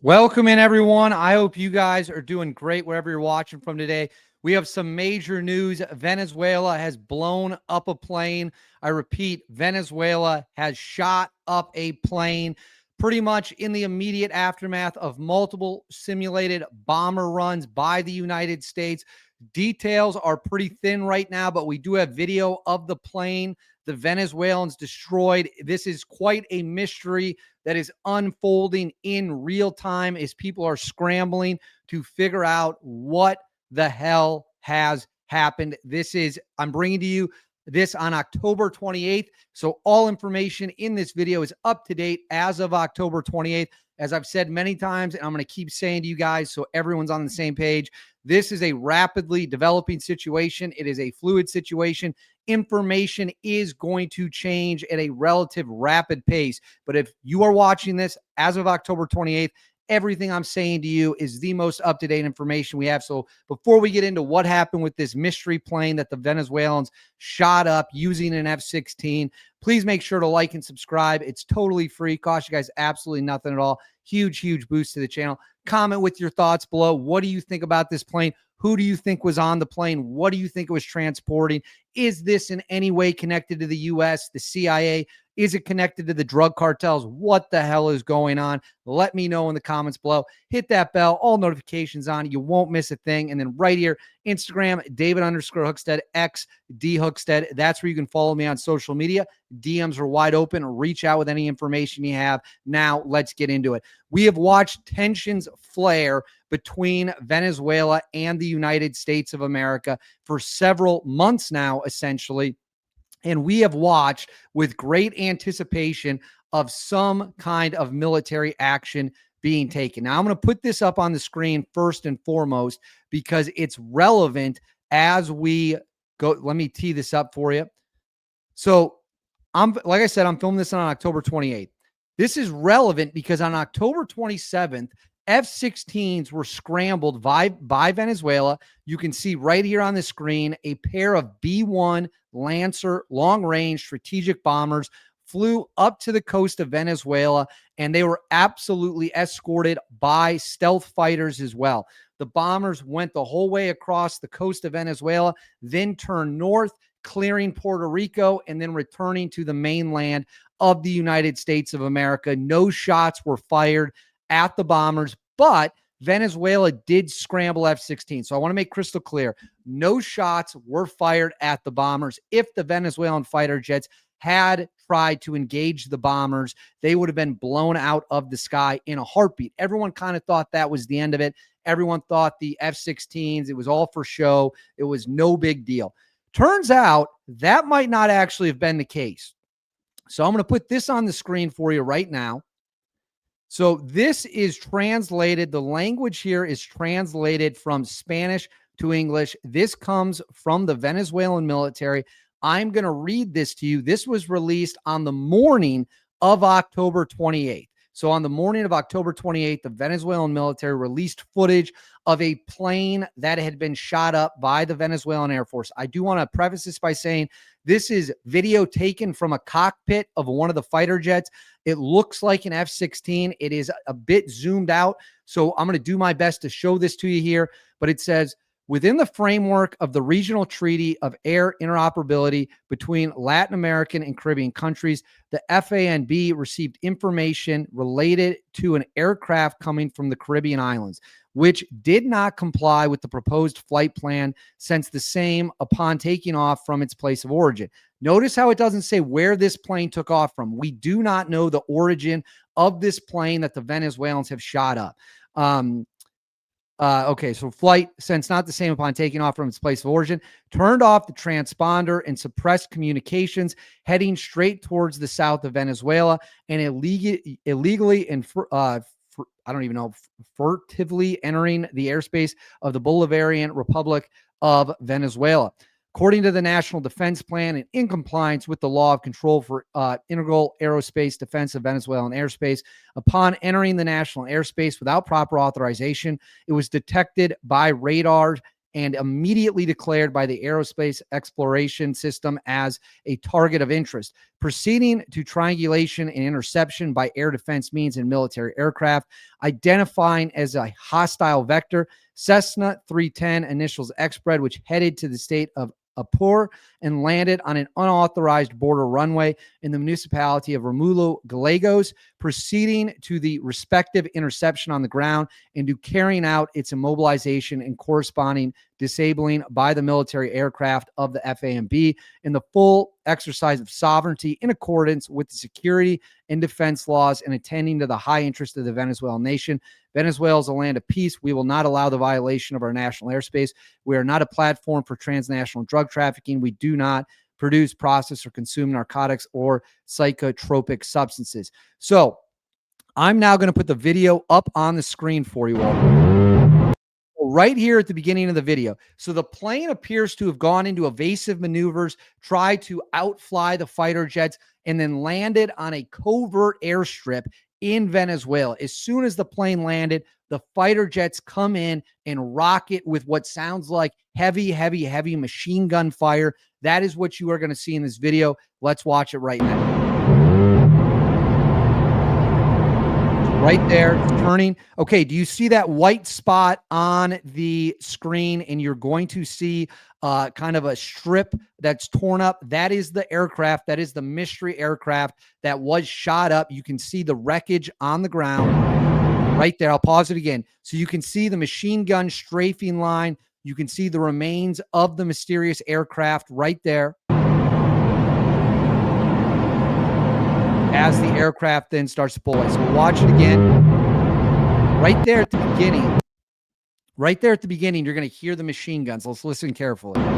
Welcome in, everyone. I hope you guys are doing great wherever you're watching from today. We have some major news. Venezuela has blown up a plane. I repeat, Venezuela has shot up a plane pretty much in the immediate aftermath of multiple simulated bomber runs by the United States. Details are pretty thin right now, but we do have video of the plane the Venezuelans destroyed. This is quite a mystery that is unfolding in real time as people are scrambling to figure out what the hell has happened. I'm bringing to you this on October 28th. So all information in this video is up to date as of October 28th. As I've said many times, and I'm going to keep saying to you guys so everyone's on the same page, this is a rapidly developing situation. It is a fluid situation. Information is going to change at a relative rapid pace. But if you are watching this as of October 28th, everything I'm saying to you is the most up-to-date information we have. So before we get into what happened with this mystery plane that the Venezuelans shot up using an F-16, please make sure to like and subscribe. It's totally free. Cost you guys absolutely nothing at all. Huge boost to the channel. Comment with your thoughts below. What do you think about this plane? Who do you think was on the plane? What do you think it was transporting? Is this in any way connected to the U.S., the CIA? Is it connected to the drug cartels? What the hell is going on? Let me know in the comments below. Hit that bell, all notifications on. You won't miss a thing. And then right here, Instagram, David_Hookstead, X, D Hookstead. That's where you can follow me on social media. DMs are wide open. Reach out with any information you have. Now, let's get into it. We have watched tensions flare between Venezuela and the United States of America for several months now, essentially. And we have watched with great anticipation of some kind of military action being taken. Now, I'm going to put this up on the screen first and foremost because it's relevant as we go. Let me tee this up for you. So, like I said, I'm filming this on October 28th. This is relevant because on October 27th, F-16s were scrambled by Venezuela. You can see right here on the screen a pair of B-1 Lancer long-range strategic bombers flew up to the coast of Venezuela, and they were absolutely escorted by stealth fighters as well. The bombers went the whole way across the coast of Venezuela, then turned north, clearing Puerto Rico, and then returning to the mainland of the United States of America. No shots were fired at the bombers, but Venezuela did scramble F-16. So I want to make crystal clear, no shots were fired at the bombers. If the Venezuelan fighter jets had tried to engage the bombers, they would have been blown out of the sky in a heartbeat. Everyone kind of thought that was the end of it. Everyone thought the F-16s, it was all for show. It was no big deal. Turns out that might not actually have been the case. So I'm going to put this on the screen for you right now. So this is translated. The language here is translated from Spanish to English. This comes from the Venezuelan military. I'm going to read this to you. This was released on the morning of October 28th. So on the morning of October 28th, the Venezuelan military released footage of a plane that had been shot up by the Venezuelan Air Force. I do want to preface this by saying this is video taken from a cockpit of one of the fighter jets. It looks like an F-16. It is a bit zoomed out. So I'm going to do my best to show this to you here. But it says, within the framework of the Regional Treaty of Air Interoperability between Latin American and Caribbean countries, the FANB received information related to an aircraft coming from the Caribbean islands, which did not comply with the proposed flight plan since the same upon taking off from its place of origin. Notice how it doesn't say where this plane took off from. We do not know the origin of this plane that the Venezuelans have shot up. Okay, so flight, since not the same upon taking off from its place of origin, turned off the transponder and suppressed communications, heading straight towards the south of Venezuela and illegally and I don't even know, furtively entering the airspace of the Bolivarian Republic of Venezuela. According to the National Defense Plan and in compliance with the Law of Control for Integral Aerospace Defense of Venezuelan Airspace, upon entering the national airspace without proper authorization, it was detected by radar and immediately declared by the Aerospace Exploration System as a target of interest, proceeding to triangulation and interception by air defense means and military aircraft, identifying as a hostile vector. Cessna 310 initials Xbred, which headed to the state of Apur and landed on an unauthorized border runway in the municipality of Romulo Gallegos, proceeding to the respective interception on the ground and to carrying out its immobilization and corresponding disabling by the military aircraft of the FAMB in the full exercise of sovereignty in accordance with the security and defense laws and attending to the high interest of the Venezuelan nation. Venezuela is a land of peace. We will not allow the violation of our national airspace. We are not a platform for transnational drug trafficking. We do not produce, process, or consume narcotics or psychotropic substances. So I'm now going to put the video up on the screen for you all. Right here at the beginning of the video. So the plane appears to have gone into evasive maneuvers, tried to outfly the fighter jets, and then landed on a covert airstrip in Venezuela. As soon as the plane landed, the fighter jets come in and rock it with what sounds like heavy, heavy, heavy machine gun fire. That is what you are going to see in this video. Let's watch it right now. Right there, turning. Okay, do you see that white spot on the screen? And you're going to see kind of a strip that's torn up. That is the aircraft. That is the mystery aircraft that was shot up. You can see the wreckage on the ground right there. I'll pause it again. So you can see the machine gun strafing line. You can see the remains of the mysterious aircraft right there. As the aircraft then starts to pull away. So we'll watch it again. Right there at the beginning. Right there at the beginning, you're going to hear the machine guns. Let's listen carefully. And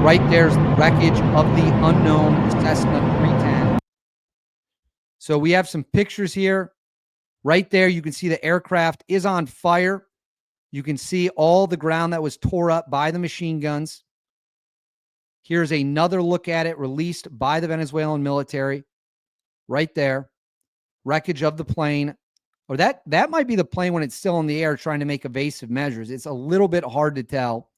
right there's the wreckage of the unknown Cessna 310. So we have some pictures here. Right there, you can see the aircraft is on fire. You can see all the ground that was tore up by the machine guns. Here's another look at it released by the Venezuelan military. Right there. Wreckage of the plane. Or that might be the plane when it's still in the air trying to make evasive measures. It's a little bit hard to tell.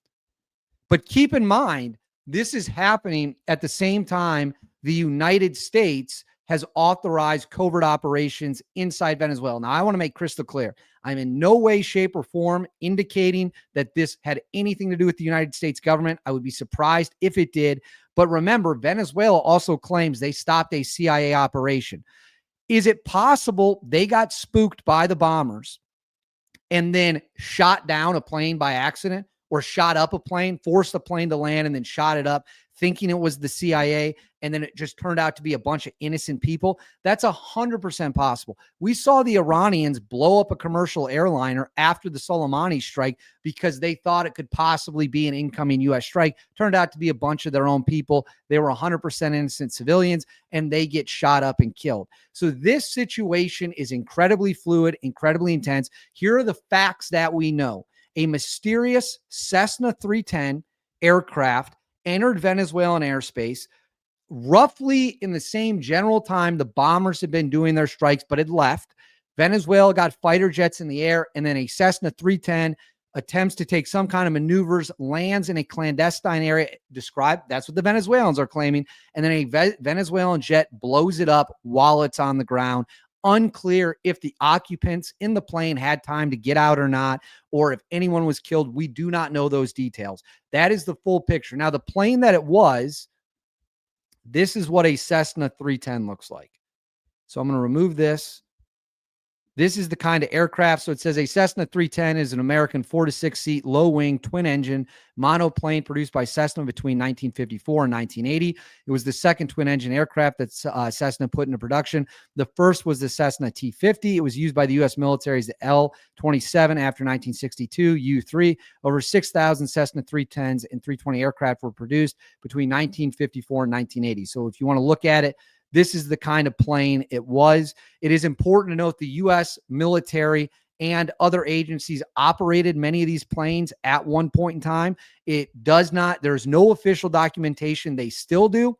But keep in mind, this is happening at the same time the United States has authorized covert operations inside Venezuela. Now, I want to make crystal clear. I'm in no way, shape, or form indicating that this had anything to do with the United States government. I would be surprised if it did. But remember, Venezuela also claims they stopped a CIA operation. Is it possible they got spooked by the bombers and then shot down a plane by accident, or shot up a plane, forced a plane to land and then shot it up, thinking it was the CIA, and then it just turned out to be a bunch of innocent people? That's 100% possible. We saw the Iranians blow up a commercial airliner after the Soleimani strike because they thought it could possibly be an incoming U.S. strike. Turned out to be a bunch of their own people. They were 100% innocent civilians, and they get shot up and killed. So this situation is incredibly fluid, incredibly intense. Here are the facts that we know. A mysterious Cessna 310 aircraft entered Venezuelan airspace roughly in the same general time the bombers had been doing their strikes, but had left. Venezuela got fighter jets in the air, and then a Cessna 310 attempts to take some kind of maneuvers, lands in a clandestine area described. That's what the Venezuelans are claiming. And then a Venezuelan jet blows it up while it's on the ground. Unclear if the occupants in the plane had time to get out or not, or if anyone was killed. We do not know those details. That is the full picture. Now, the plane that it was, this is what a Cessna 310 looks like. So I'm going to remove this. This is the kind of aircraft. So it says a Cessna 310 is an American 4 to 6 seat, low wing, twin engine monoplane produced by Cessna between 1954 and 1980. It was the second twin engine aircraft that Cessna put into production. The first was the Cessna T-50. It was used by the U.S. military as the L-27 after 1962, U-3. Over 6,000 Cessna 310s and 320 aircraft were produced between 1954 and 1980. So if you want to look at it, this is the kind of plane it was. It is important to note the U.S. military and other agencies operated many of these planes at one point in time. There's no official documentation. They still do.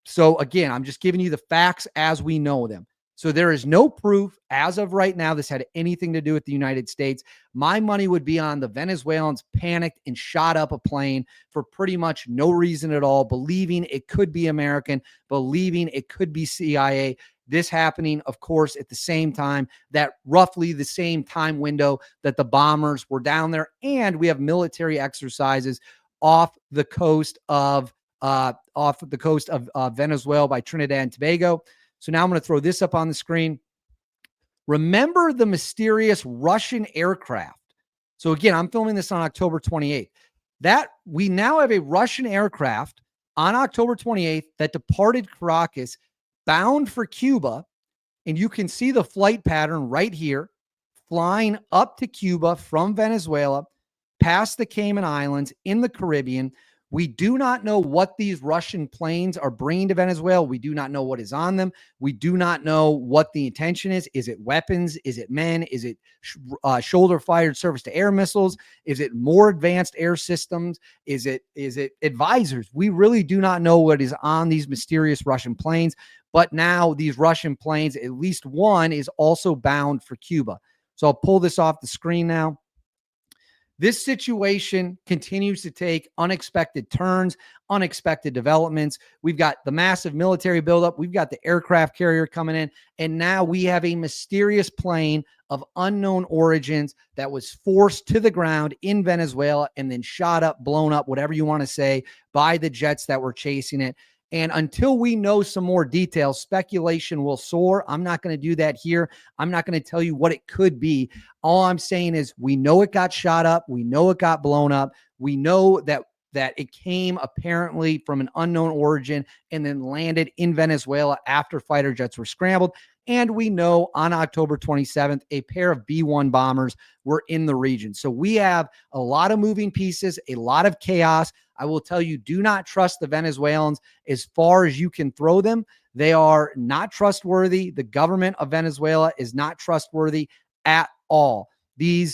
So again, I'm just giving you the facts as we know them. So there is no proof as of right now this had anything to do with the United States. My money would be on the Venezuelans panicked and shot up a plane for pretty much no reason at all, believing it could be American, believing it could be CIA. This happening, of course, at the same time, that roughly the same time window that the bombers were down there. And we have military exercises off the coast of Venezuela by Trinidad and Tobago. So now I'm going to throw this up on the screen. Remember the mysterious Russian aircraft. So again, I'm filming this on October 28th. That we now have a Russian aircraft on October 28th that departed Caracas bound for Cuba. And you can see the flight pattern right here, flying up to Cuba from Venezuela, past the Cayman Islands in the Caribbean. We do not know what these Russian planes are bringing to Venezuela. We do not know what is on them. We do not know what the intention is. Is it weapons? Is it men? Is it shoulder-fired surface-to-air missiles? Is it more advanced air systems? Is it advisors? We really do not know what is on these mysterious Russian planes. But now these Russian planes, at least one, is also bound for Cuba. So I'll pull this off the screen now. This situation continues to take unexpected turns, unexpected developments. We've got the massive military buildup. We've got the aircraft carrier coming in. And now we have a mysterious plane of unknown origins that was forced to the ground in Venezuela and then shot up, blown up, whatever you want to say, by the jets that were chasing it. And until we know some more details, speculation will soar. I'm not going to do that here. I'm not going to tell you what it could be. All I'm saying is we know it got shot up. We know it got blown up. We know that it came apparently from an unknown origin and then landed in Venezuela after fighter jets were scrambled. And we know on October 27th, a pair of B-1 bombers were in the region. So we have a lot of moving pieces, a lot of chaos. I will tell you, do not trust the Venezuelans as far as you can throw them. They are not trustworthy. The government of Venezuela is not trustworthy at all. The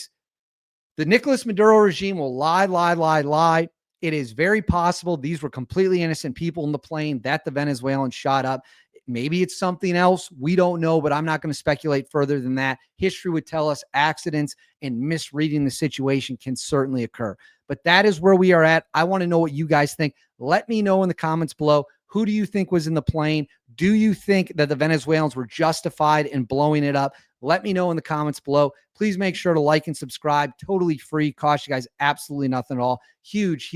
Nicolas Maduro regime will lie. It is very possible these were completely innocent people in the plane that the Venezuelans shot up. Maybe it's something else. We don't know, but I'm not going to speculate further than that. History would tell us accidents and misreading the situation can certainly occur. But that is where we are at. I want to know what you guys think. Let me know in the comments below. Who do you think was in the plane? Do you think that the Venezuelans were justified in blowing it up? Let me know in the comments below. Please make sure to like and subscribe. Totally free. Cost you guys absolutely nothing at all. Huge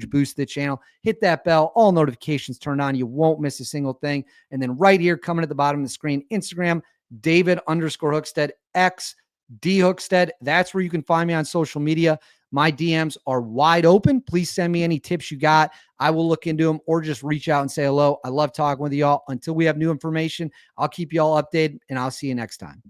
boost to the channel. Hit that bell. All notifications turned on. You won't miss a single thing. And then right here, coming at the bottom of the screen, Instagram, David_Hookstead, X, D Hookstead. That's where you can find me on social media. My DMs are wide open. Please send me any tips you got. I will look into them or just reach out and say hello. I love talking with y'all. Until we have new information, I'll keep you all updated and I'll see you next time.